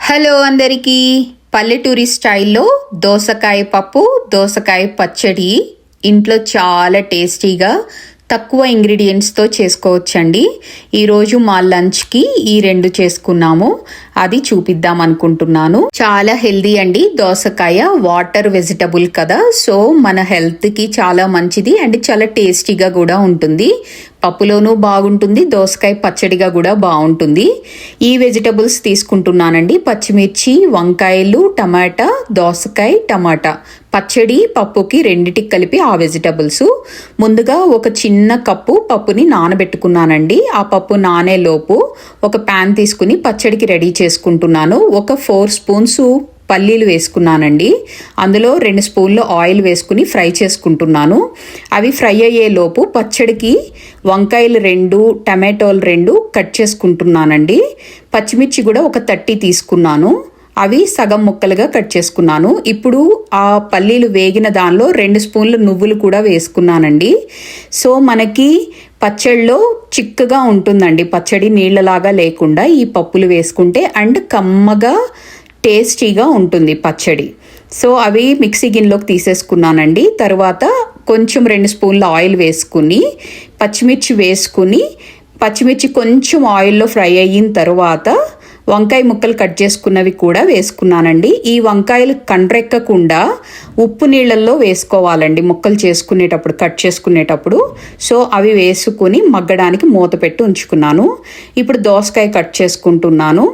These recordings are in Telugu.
హలో అందరికీ, పల్లెటూరి స్టైల్లో దోసకాయ పప్పు, దోసకాయ పచ్చడి ఇంట్లో చాలా టేస్టీగా తక్కువ ఇంగ్రీడియంట్స్తో చేసుకోవచ్చండి. ఈరోజు మా లంచ్కి ఈ రెండు చేసుకున్నాము, అది చూపిద్దాం అనుకుంటున్నాను. చాలా హెల్దీ అండి. దోసకాయ వాటర్ వెజిటబుల్ కదా, సో మన హెల్త్కి చాలా మంచిది అండ్ చాలా టేస్టీగా కూడా ఉంటుంది. పప్పులోనూ బాగుంటుంది, దోసకాయ పచ్చడిగా కూడా బాగుంటుంది. ఈ వెజిటబుల్స్ తీసుకుంటున్నానండి: పచ్చిమిర్చి, వంకాయలు, టమాటా, దోసకాయ, టమాటా. పచ్చడి పప్పుకి రెండిటికి కలిపి ఆ వెజిటబుల్స్. ముందుగా ఒక చిన్న కప్పు పప్పుని నానబెట్టుకున్నానండి. ఆ పప్పు నానేలోపు ఒక ప్యాన్ తీసుకుని పచ్చడికి రెడీ చేసుకుంటున్నాను. ఒక 4 స్పూన్స్ పల్లీలు వేసుకున్నానండి. అందులో 2 స్పూన్లు ఆయిల్ వేసుకుని ఫ్రై చేసుకుంటున్నాను. అవి ఫ్రై అయ్యేలోపు పచ్చడికి వంకాయలు 2, టమాటోలు 2 కట్ చేసుకుంటున్నానండి. పచ్చిమిర్చి కూడా ఒక 30 తీసుకున్నాను. అవి సగం ముక్కలుగా కట్ చేసుకున్నాను. ఇప్పుడు ఆ పల్లీలు వేగిన దానిలో 2 స్పూన్లు నువ్వులు కూడా వేసుకున్నానండి. సో మనకి పచ్చడిలో చిక్కగా ఉంటుందండి పచ్చడి, నీళ్ళలాగా లేకుండా ఈ పప్పులు వేసుకుంటే, అండ్ కమ్మగా టేస్టీగా ఉంటుంది పచ్చడి. సో అవి మిక్సీ గిన్నెలోకి తీసేసుకున్నానండి. తర్వాత కొంచెం 2 స్పూన్ల ఆయిల్ వేసుకుని పచ్చిమిర్చి వేసుకుని, పచ్చిమిర్చి కొంచెం ఆయిల్లో ఫ్రై అయిన తర్వాత వంకాయ ముక్కలు కట్ చేసుకున్నవి కూడా వేసుకున్నానండి. ఈ వంకాయలు కండ్రెక్కకుండా ఉప్పు నీళ్ళల్లో వేసుకోవాలండి ముక్కలు చేసుకునేటప్పుడు, కట్ చేసుకునేటప్పుడు. సో అవి వేసుకుని మగ్గడానికి మూత పెట్టి ఉంచుకున్నాను. ఇప్పుడు దోసకాయ కట్ చేసుకుంటున్నాను.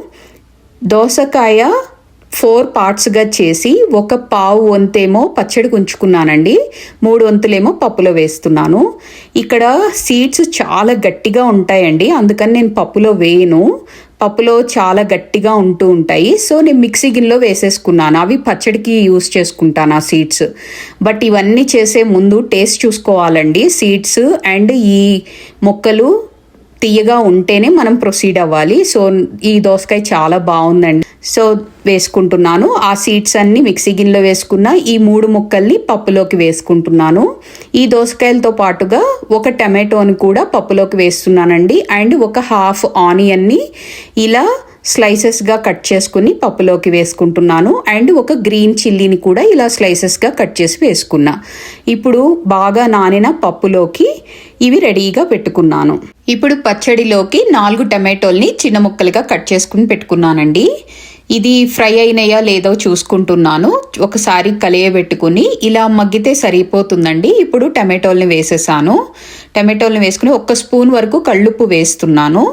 దోసకాయ 4 పార్ట్స్గా చేసి ఒక పావు వంతేమో పచ్చడికి ఉంచుకున్నానండి, 3 వంతులేమో పప్పులో వేస్తున్నాను. ఇక్కడ సీడ్స్ చాలా గట్టిగా ఉంటాయండి, అందుకని నేను పప్పులో వేయను. పప్పులో చాలా గట్టిగా ఉంటూ ఉంటాయి. సో నేను మిక్సీ గిన్నెలో వేసేసుకున్నాను. అవి పచ్చడికి యూస్ చేసుకుంటాను ఆ సీడ్స్. బట్ ఇవన్నీ చేసే ముందు టేస్ట్ చూసుకోవాలండి. సీడ్స్ అండ్ ఈ మొక్కలు తీయగా ఉంటేనే మనం ప్రొసీడ్ అవ్వాలి. సో ఈ దోసకాయ చాలా బాగుందండి. సో వేసుకుంటున్నాను. ఆ సీడ్స్ అన్ని మిక్సీ గిన్నెలో వేసుకున్న ఈ 3 ముక్కల్ని పప్పులోకి వేసుకుంటున్నాను. ఈ దోసకాయలతో పాటుగా ఒక టమాటోని కూడా పప్పులోకి వేస్తున్నానండి. అండ్ ఒక హాఫ్ ఆనియన్ని ఇలా స్లైసెస్గా కట్ చేసుకుని పప్పులోకి వేసుకుంటున్నాను. అండ్ ఒక గ్రీన్ చిల్లీని కూడా ఇలా స్లైసెస్గా కట్ చేసి వేసుకున్నా. ఇప్పుడు బాగా నానిన పప్పులోకి ఇవి రెడీగా పెట్టుకున్నాను. ఇప్పుడు పచ్చడిలోకి 4 టమాటోల్ని చిన్న ముక్కలుగా కట్ చేసుకుని పెట్టుకున్నానండి. ఇది ఫ్రై అయినాయా లేదో చూసుకుంటున్నాను. ఒకసారి కలియబెట్టుకుని ఇలా మగ్గితే సరిపోతుందండి. ఇప్పుడు టమాటోల్ని వేసేసాను. టమాటోల్ని వేసుకుని 1 స్పూన్ వరకు కళ్ళుప్పు వేస్తున్నాను.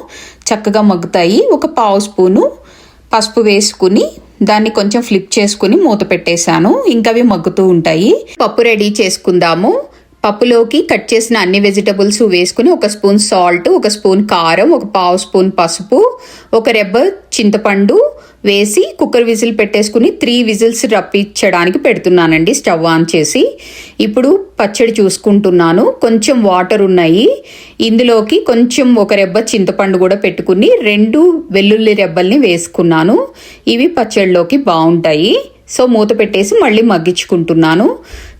చక్కగా మగ్గుతాయి. ఒక పావు స్పూను పసుపు వేసుకుని దాన్ని కొంచెం ఫ్లిప్ చేసుకుని మూత పెట్టేశాను. ఇంకా అవి మగ్గుతూ ఉంటాయి. పప్పు రెడీ చేసుకుందాము. పప్పులోకి కట్ చేసిన అన్ని వెజిటబుల్స్ వేసుకుని 1 స్పూన్ సాల్ట్, 1 స్పూన్ కారం, ఒక పావు స్పూన్ పసుపు, ఒక రెబ్బ చింతపండు వేసి కుక్కర్ విజిల్ పెట్టేసుకుని 3 విజిల్స్ రప్పించడానికి పెడుతున్నానండి స్టవ్ ఆన్ చేసి. ఇప్పుడు పచ్చడి చూసుకుంటున్నాను. కొంచెం వాటర్ ఉన్నాయి. ఇందులోకి కొంచెం ఒక రెబ్బ చింతపండు కూడా పెట్టుకుని 2 వెల్లుల్లి రెబ్బల్ని వేసుకున్నాను. ఇవి పచ్చడిలోకి బాగుంటాయి. సో మూత పెట్టేసి మళ్ళీ మగ్గించుకుంటున్నాను.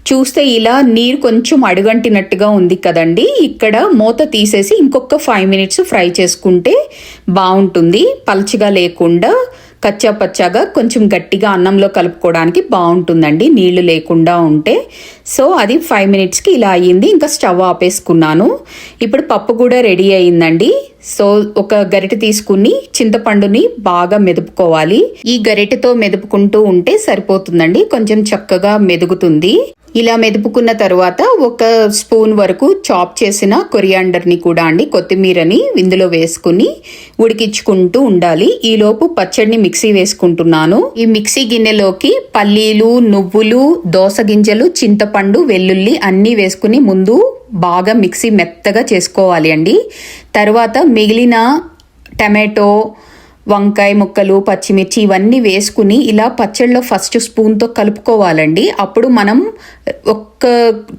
చూస్తే ఇలా నీరు కొంచెం అడుగంటినట్టుగా ఉంది కదండి. ఇక్కడ మూత తీసేసి ఇంకొక 5 మినిట్స్ ఫ్రై చేసుకుంటే బాగుంటుంది. పల్చగా లేకుండా కచ్చా పచ్చాగా కొంచెం గట్టిగా అన్నంలో కలుపుకోవడానికి బాగుంటుందండి, నీళ్లు లేకుండా ఉంటే. సో అది 5 మినిట్స్కి ఇలా అయ్యింది. ఇంకా స్టవ్ ఆపేసుకున్నాను. ఇప్పుడు పప్పు కూడా రెడీ అయ్యిందండి. సో ఒక గరిటె తీసుకుని చింతపండుని బాగా మెదుపుకోవాలి. ఈ గరిటెతో మెదుపుకుంటూ ఉంటే సరిపోతుందండి, కొంచెం చక్కగా మెదుగుతుంది. ఇలా మెదుపుకున్న తర్వాత 1 స్పూన్ వరకు చాప్ చేసిన కొరియాండర్ని కూడా కొత్తిమీరని ఇందులో వేసుకుని ఉడికించుకుంటూ ఉండాలి. ఈలోపు పచ్చడిని మిక్సీ వేసుకుంటున్నాను. ఈ మిక్సీ గిన్నెలోకి పల్లీలు, నువ్వులు, దోస గింజలు, చింతపండు, వెల్లుల్లి అన్నీ వేసుకుని ముందు బాగా మిక్సీ మెత్తగా చేసుకోవాలి అండి. తర్వాత మిగిలిన టమాటో, వంకాయ ముక్కలు, పచ్చిమిర్చి ఇవన్నీ వేసుకుని ఇలా పచ్చడిలో ఫస్ట్ స్పూన్తో కలుపుకోవాలండి. అప్పుడు మనం ఒక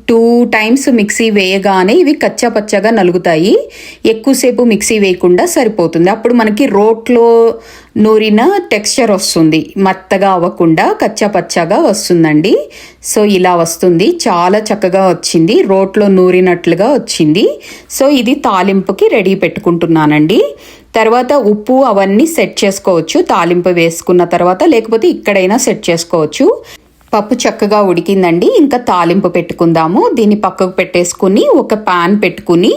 2 టైమ్స్ మిక్సీ వేయగానే ఇవి కచ్చా పచ్చగా నలుగుతాయి. ఎక్కువసేపు మిక్సీ వేయకుండా సరిపోతుంది. అప్పుడు మనకి రోట్లో నూరిన టెక్స్చర్ వస్తుంది, మెత్తగా అవ్వకుండా కచ్చా పచ్చగా వస్తుందండి. సో ఇలా వస్తుంది, చాలా చక్కగా వచ్చింది, రోట్లో నూరినట్లుగా వచ్చింది. సో ఇది తాలింపుకి రెడీ పెట్టుకుంటున్నానండి. తర్వాత ఉప్పు అవన్నీ సెట్ చేసుకోవచ్చు తాలింపు వేసుకున్న తర్వాత, లేకపోతే ఇక్కడైనా సెట్ చేసుకోవచ్చు. పప్పు చక్కగా ఉడికిందండి. ఇంకా తాలింపు పెట్టుకుందాము. దీన్ని పక్కకు పెట్టేసుకుని ఒక పాన్ పెట్టుకుని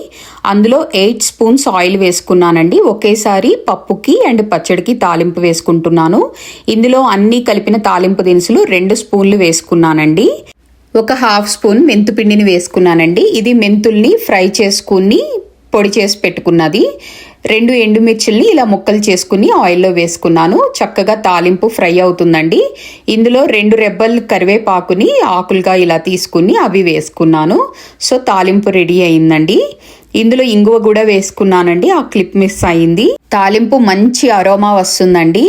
అందులో 8 స్పూన్స్ ఆయిల్ వేసుకున్నానండి. ఒకేసారి పప్పుకి అండ్ పచ్చడికి తాలింపు వేసుకుంటున్నాను. ఇందులో అన్నీ కలిపిన తాలింపు దినుసులు 2 స్పూన్లు వేసుకున్నానండి. ఒక హాఫ్ స్పూన్ మెంతుపిండిని వేసుకున్నానండి. ఇది మెంతుల్ని ఫ్రై చేసుకుని పొడి చేసి పెట్టుకున్నది. 2 ఎండుమిర్చిల్ని ఇలా ముక్కలు చేసుకుని ఆయిల్లో వేసుకున్నాను. చక్కగా తాలింపు ఫ్రై అవుతుందండి. ఇందులో 2 రెబ్బలు కరివేపాకుని ఆకులుగా ఇలా తీసుకుని అవి వేసుకున్నాను. సో తాలింపు రెడీ అయిందండి. ఇందులో ఇంగువ కూడా వేసుకున్నానండి. ఆ క్లిప్ మిస్ అయింది. తాలింపు మంచి అరోమా వస్తుందండి.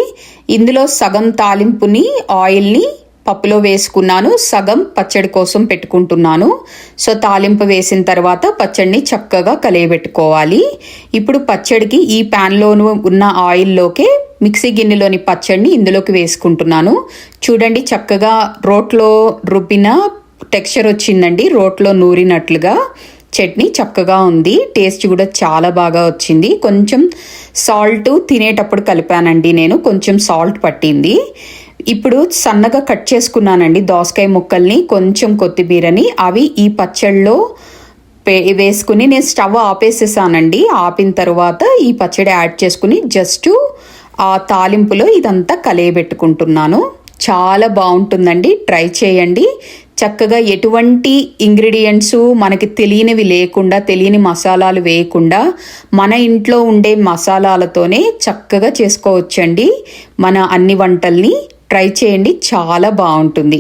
ఇందులో సగం తాలింపుని ఆయిల్ని పప్పులో వేసుకున్నాను, సగం పచ్చడి కోసం పెట్టుకుంటున్నాను. సో తాలింపు వేసిన తర్వాత పచ్చడిని చక్కగా కలియబెట్టుకోవాలి. ఇప్పుడు పచ్చడికి ఈ ప్యాన్లోను ఉన్న ఆయిల్లోకే మిక్సీ గిన్నెలోని పచ్చడిని ఇందులోకి వేసుకుంటున్నాను. చూడండి చక్కగా రోట్లో రుబ్బిన టెక్స్చర్ వచ్చిందండి. రోట్లో నూరినట్లుగా చట్నీ చక్కగా ఉంది. టేస్ట్ కూడా చాలా బాగా వచ్చింది. కొంచెం సాల్ట్ తినేటప్పుడు కలిపానండి నేను, కొంచెం సాల్ట్ పట్టింది. ఇప్పుడు సన్నగా కట్ చేసుకున్నానండి దోసకాయ ముక్కల్ని, కొంచెం కొత్తిమీరని. అవి ఈ పచ్చడిలో వేసుకుని నేను స్టవ్ ఆపేసేసానండి. ఆపిన తర్వాత ఈ పచ్చడి యాడ్ చేసుకుని జస్ట్ ఆ తాలింపులో ఇదంతా కలియబెట్టుకుంటున్నాను. చాలా బాగుంటుందండి, ట్రై చేయండి. చక్కగా ఎటువంటి ఇంగ్రీడియంట్స్ మనకి తెలియనివి లేకుండా, తెలియని మసాలాలు వేయకుండా మన ఇంట్లో ఉండే మసాలాలతోనే చక్కగా చేసుకోవచ్చండి మన అన్ని వంటల్ని. ట్రై చేయండి, చాలా బాగుంటుంది.